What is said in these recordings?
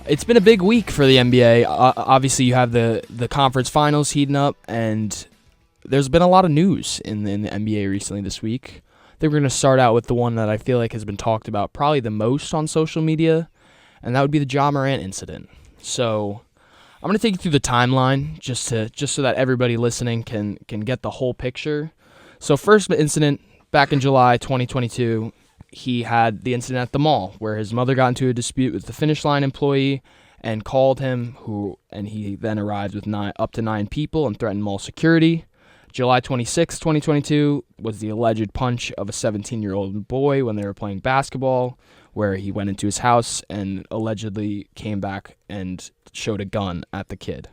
It's been a big week for the NBA. Obviously, you have the conference finals heating up, and there's been a lot of news in the NBA recently this week. I think we're going to start out with the one that I feel like has been talked about probably the most on social media, and that would be the Ja Morant incident. So I'm going to take you through the timeline just so that everybody listening can get the whole picture. So first incident, back in July 2022, he had the incident at the mall where his mother got into a dispute with the Finish Line employee and called him, and he then arrived with up to 9 people and threatened mall security. July 26, 2022 was the alleged punch of a 17-year-old boy when they were playing basketball, where he went into his house and allegedly came back and showed a gun at the kid.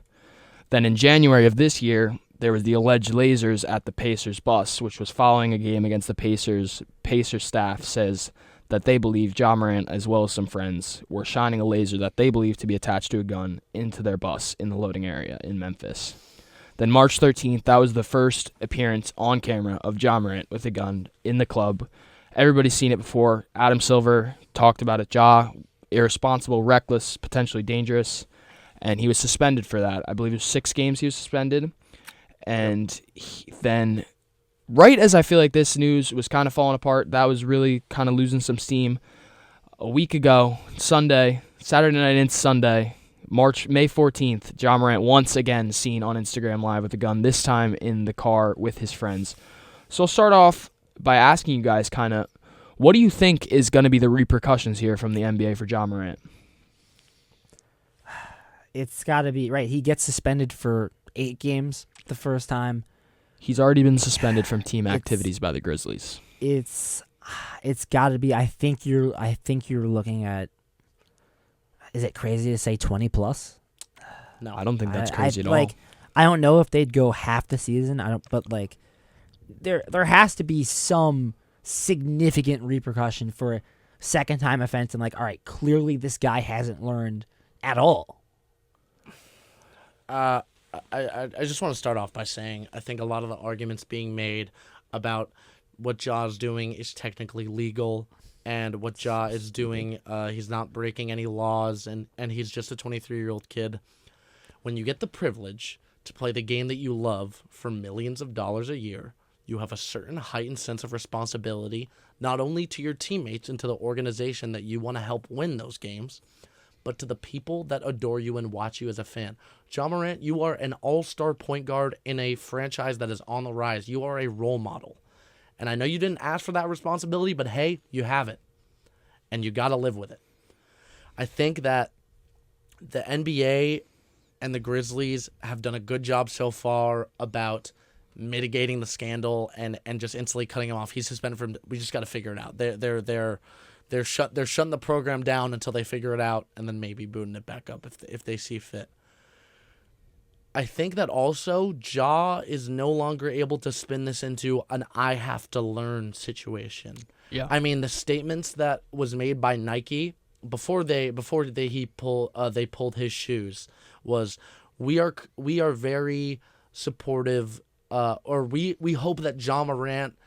Then in January of this year, there was the alleged lasers at the Pacers bus, which was following a game against the Pacers. Pacers staff says that they believe Ja Morant, as well as some friends, were shining a laser that they believe to be attached to a gun into their bus in the loading area in Memphis. Then March 13th, that was the first appearance on camera of Ja Morant with a gun in the club. Everybody's seen it before. Adam Silver talked about it. Ja, irresponsible, reckless, potentially dangerous, and he was suspended for that. I believe it was 6 games he was suspended. And then, right as I feel like this news was kind of falling apart, that was really kind of losing some steam. A week ago, Saturday night into Sunday, May 14th, Ja Morant once again seen on Instagram Live with a gun, this time in the car with his friends. So I'll start off by asking you guys kind of, what do you think is going to be the repercussions here from the NBA for Ja Morant? It's got to be, right, he gets suspended for 8 games the first time. He's already been suspended from team activities by the Grizzlies. It's got to be. I think you're looking at. Is it crazy to say 20 plus? No, I don't think that's crazy at all. I don't know if they'd go half the season. But there has to be some significant repercussion for a second time offense. And all right, clearly this guy hasn't learned at all. I just want to start off by saying I think a lot of the arguments being made about what Ja's doing is technically legal, and what Ja is doing, he's not breaking any laws, and he's just a 23-year-old kid. When you get the privilege to play the game that you love for millions of dollars a year, you have a certain heightened sense of responsibility, not only to your teammates and to the organization that you want to help win those games, but to the people that adore you and watch you as a fan. Ja Morant, you are an all-star point guard in a franchise that is on the rise. You are a role model. And I know you didn't ask for that responsibility, but hey, you have it. And you got to live with it. I think that the NBA and the Grizzlies have done a good job so far about mitigating the scandal and just instantly cutting him off. He's suspended from. We just got to figure it out. They're shutting the program down until they figure it out, and then maybe booting it back up if they see fit. I think that also Ja is no longer able to spin this into an I have to learn situation. Yeah. I mean, the statements that was made by Nike before they pulled his shoes was we are very supportive, or we hope that Ja Morant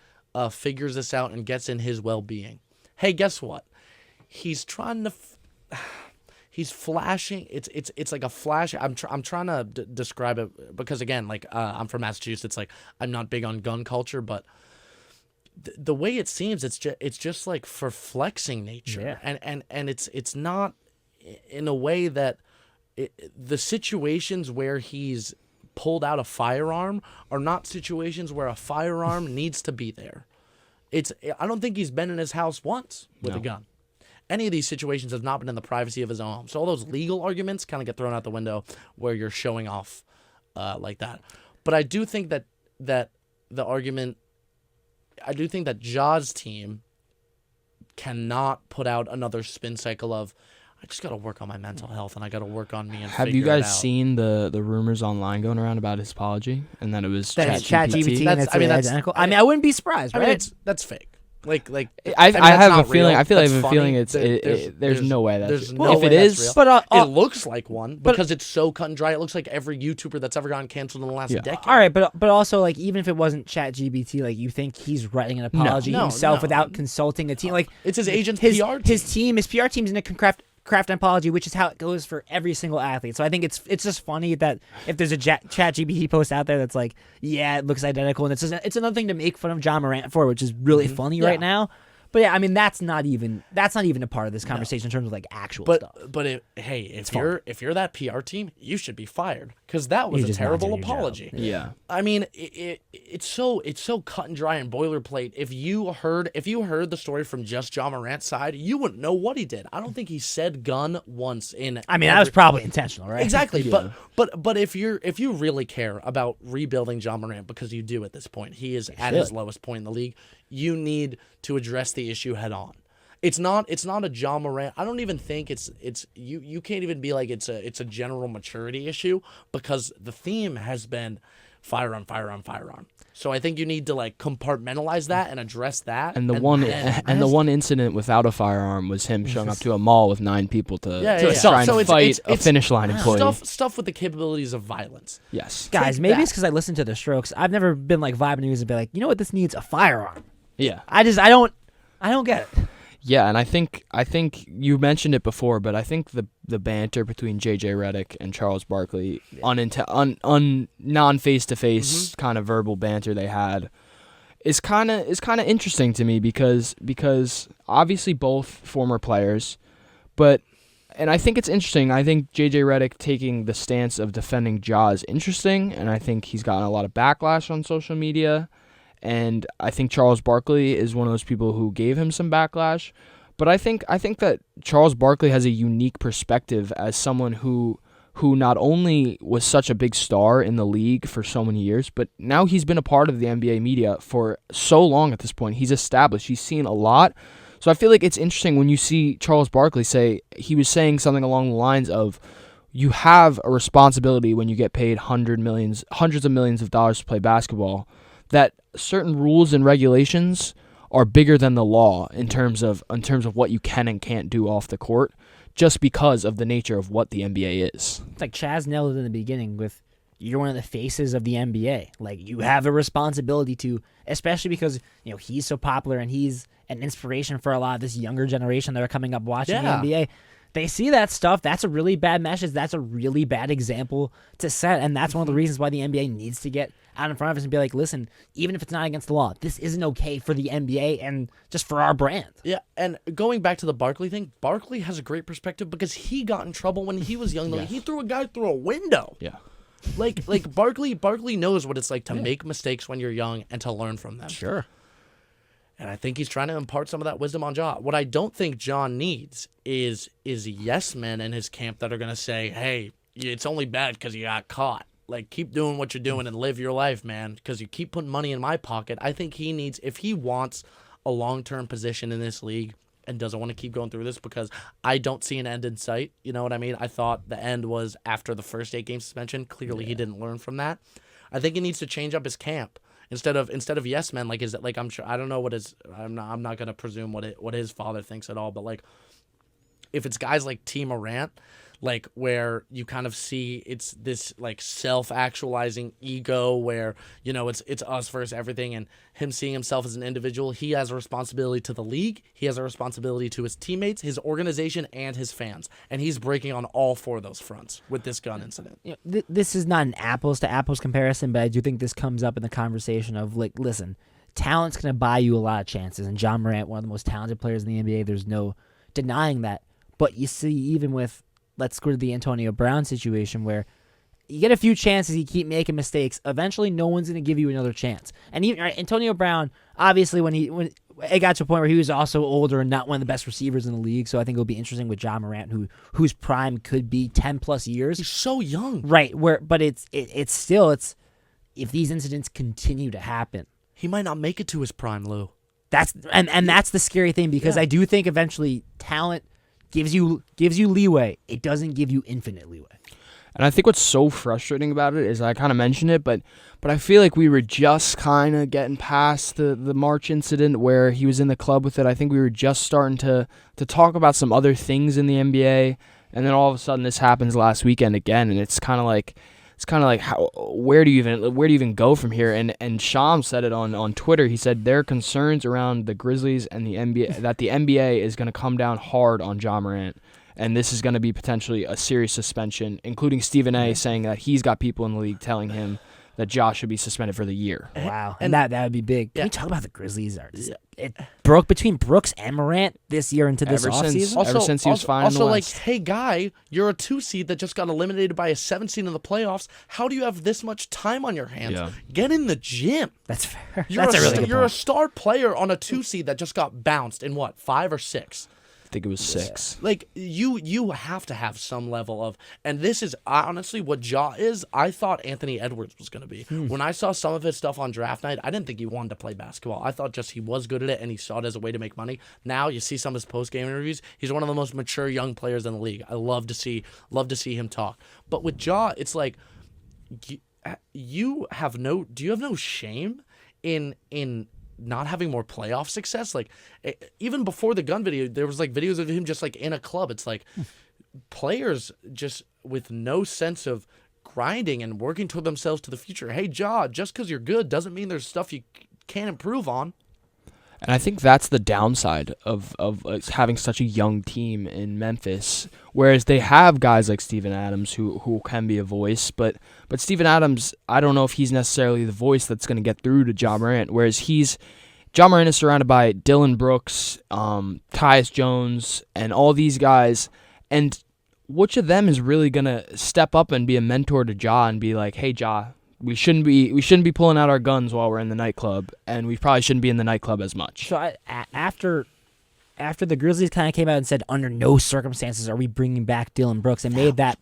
figures this out and gets in his well-being. Hey, guess what? He's trying to. He's flashing. It's like a flash. I'm trying to describe it because again, I'm from Massachusetts. I'm not big on gun culture, but the way it seems, it's just like for flexing nature, yeah. and it's not in a way that the situations where he's pulled out a firearm are not situations where a firearm needs to be there. I don't think he's been in his house once with a gun. Any of these situations have not been in the privacy of his own home. So all those legal arguments kind of get thrown out the window where you're showing off like that. But I do think that the argument, I do think that Ja's team cannot put out another spin cycle of, I just got to work on my mental health and I got to work on me and Have figure you it guys out. seen the rumors online going around about his apology and that it was ChatGPT. ChatGPT? That's identical. I mean, I wouldn't be surprised, right? I mean, that's fake. I that's have a not feeling. real. I feel like I That's have a funny. feeling there's no way that's there's well, no if way it that's is, real. But it looks like one because it's so cut and dry. It looks like every YouTuber that's ever gotten canceled in the last decade. All right, but also even if it wasn't ChatGPT, you think he's writing an apology himself without consulting a team? It's his agent's his PR team. His PR team's going to craft craft an apology, which is how it goes for every single athlete. So I think it's just funny that if there's a ChatGPT post out there that's like, yeah, it looks identical, and it's another thing to make fun of John Morant for, which is really funny right now. But yeah, I mean that's not even a part of this conversation in terms of like actual stuff. But if you're that PR team, you should be fired because that was a terrible apology. Yeah. I mean, it's so cut and dry and boilerplate. If you heard the story from just John Morant's side, you wouldn't know what he did. I don't think he said gun once in. I mean, that was probably intentional, right? Exactly. Yeah. But if you really care about rebuilding John Morant, because you do at this point, he is at his lowest point in the league. You need to address the issue head on. It's not a John Morant. I don't even think it's you can't even be like it's a general maturity issue, because the theme has been fire on. So I think you need to like compartmentalize that and address that. And the one incident without a firearm was him showing up to a mall with 9 people to try and fight a finish line employee. Stuff with the capabilities of violence. Yes, guys, maybe it's because I listen to the Strokes. I've never been like vibing news and be like, you know what, this needs a firearm. Yeah, I don't get it. Yeah, and I think you mentioned it before, but I think the banter between JJ Redick and Charles Barkley, non face to face kind of verbal banter they had, is kind of interesting to me because obviously both former players, and I think it's interesting. I think JJ Redick taking the stance of defending Ja is interesting, and I think he's gotten a lot of backlash on social media. And I think Charles Barkley is one of those people who gave him some backlash. But I think that Charles Barkley has a unique perspective as someone who not only was such a big star in the league for so many years, but now he's been a part of the NBA media for so long at this point. He's established. He's seen a lot. So I feel like it's interesting when you see Charles Barkley he was saying something along the lines of, you have a responsibility when you get paid hundreds of millions of dollars to play basketball, that certain rules and regulations are bigger than the law in terms of what you can and can't do off the court, just because of the nature of what the NBA is. It's like Chaz nailed it in the beginning with, you're one of the faces of the NBA. Like, you have a responsibility to, especially because, you know, he's so popular and he's an inspiration for a lot of this younger generation that are coming up watching the NBA. They see that stuff. That's a really bad message. That's a really bad example to set. And that's one of the reasons why the NBA needs to get out in front of us and be like, listen, even if it's not against the law, this isn't okay for the NBA and just for our brand. Yeah, and going back to the Barkley thing, Barkley has a great perspective because he got in trouble when he was young. Yes. He threw a guy through a window. Yeah. Like Barkley knows what it's like to make mistakes when you're young and to learn from them. Sure. And I think he's trying to impart some of that wisdom on Ja. What I don't think John needs is yes men in his camp that are going to say, hey, it's only bad because you got caught. Like, keep doing what you're doing and live your life, man, because you keep putting money in my pocket. I think he needs, if he wants a long-term position in this league and doesn't want to keep going through this, because I don't see an end in sight. You know what I mean? I thought the end was after the first 8-game suspension. Clearly he didn't learn from that. I think he needs to change up his camp. Instead of yes men, like, is it like, I'm sure, I don't know what his, I'm not gonna presume what his father thinks at all, but like, if it's guys like T. Morant, like, where you kind of see it's this like self-actualizing ego where, you know, it's us versus everything, and him seeing himself as an individual, he has a responsibility to the league, he has a responsibility to his teammates, his organization, and his fans, and he's breaking on all 4 of those fronts with this gun incident. You know, this is not an apples to apples comparison, but I do think this comes up in the conversation of, like, listen, talent's going to buy you a lot of chances, and John Morant, one of the most talented players in the NBA, there's no denying that. But you see, even with, let's go to the Antonio Brown situation, where you get a few chances, you keep making mistakes. Eventually, no one's going to give you another chance. And even Antonio Brown, obviously, when it got to a point where he was also older and not one of the best receivers in the league, so I think it'll be interesting with John Morant, whose prime could be 10+ years. He's so young, right? But it's still if these incidents continue to happen, he might not make it to his prime, Lou. That's the scary thing, because I do think eventually talent gives you leeway. It doesn't give you infinite leeway. And I think what's so frustrating about it is, I kind of mentioned it, but I feel like we were just kind of getting past the March incident where he was in the club with it. I think we were just starting to talk about some other things in the NBA, and then all of a sudden this happens last weekend again, and it's kind of like where do you even go from here? And Shams said it on Twitter. He said there are concerns around the Grizzlies and the NBA that the NBA is going to come down hard on Ja Morant. and this is going to be potentially a serious suspension, including Stephen A. saying that he's got people in the league telling him that Josh should be suspended for the year. Wow, and that would be big. Can Yeah. we talk about the Grizzlies? It broke between Brooks and Morant this year into this offseason. Ever since he was fine in the Also, like, West. hey, guy, you're a 2 seed that just got eliminated by a 7 seed in the playoffs. How do you have this much time on your hands? Yeah. Get in the gym. That's fair. You're That's a, a really good You're a point. star player on a 2 seed that just got bounced in what, 5 or 6? I think it was 6. Like, you have to have some level of, and this is honestly what Ja is. I thought Anthony Edwards was going to be. When I saw some of his stuff on draft night, I didn't think he wanted to play basketball. I thought just he was good at it and he saw it as a way to make money. Now you see some of his post-game interviews. He's one of the most mature young players in the league. I love to see him talk. But with Ja, it's like, do you have no shame in not having more playoff success? Like, even before the gun video, there was like videos of him just like in a club. It's like players just with no sense of grinding and working toward themselves to the future. Hey, Ja, just because you're good doesn't mean there's stuff you can't improve on. And I think that's the downside of having such a young team in Memphis, whereas they have guys like Steven Adams who can be a voice, but Steven Adams, I don't know if he's necessarily the voice that's going to get through to Ja Morant, whereas Ja Morant is surrounded by Dylan Brooks, Tyus Jones, and all these guys, and which of them is really going to step up and be a mentor to Ja and be like, hey, Ja, we shouldn't be pulling out our guns while we're in the nightclub, and we probably shouldn't be in the nightclub as much. So after the Grizzlies kind of came out and said, under no circumstances are we bringing back Dylan Brooks, and made that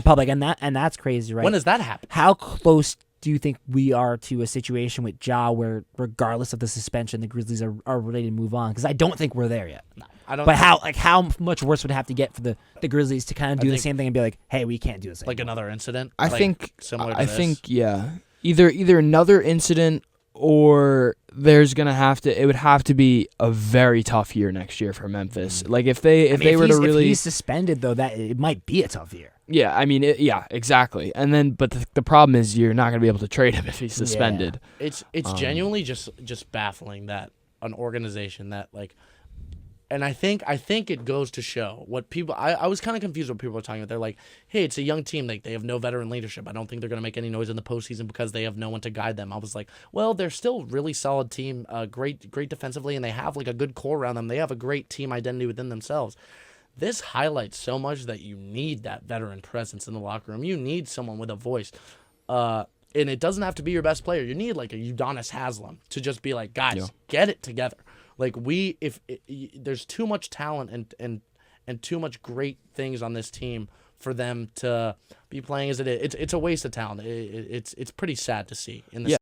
public, and that's crazy, right? When does that happen? How close do you think we are to a situation with Ja where, regardless of the suspension, the Grizzlies are ready to move on? Because I don't think we're there yet. No, I don't. But how much worse would it have to get for the Grizzlies to kind of do the same thing and be like, hey, we can't do this anymore? Like another incident? I think similar to I this? think yeah. Either another incident or there's gonna it would have to be a very tough year next year for Memphis. Like if they were to really, if he's suspended though, that it might be a tough year. yeah, I mean yeah, exactly. And then but the problem is you're not gonna be able to trade him if he's suspended. It's genuinely just baffling that an organization that like, and I think it goes to show what people. I was kind of confused what people were talking about. They're like, hey, it's a young team. Like they have no veteran leadership. I don't think they're gonna make any noise in the postseason because they have no one to guide them. I was like, well, they're still really solid team. Great defensively, and they have like a good core around them. They have a great team identity within themselves. This highlights so much that you need that veteran presence in the locker room. You need someone with a voice. And it doesn't have to be your best player. You need like a Udonis Haslem to just be like, guys, get it together. Like there's too much talent and too much great things on this team for them to be playing as it is. It's a waste of talent. It's pretty sad to see in this.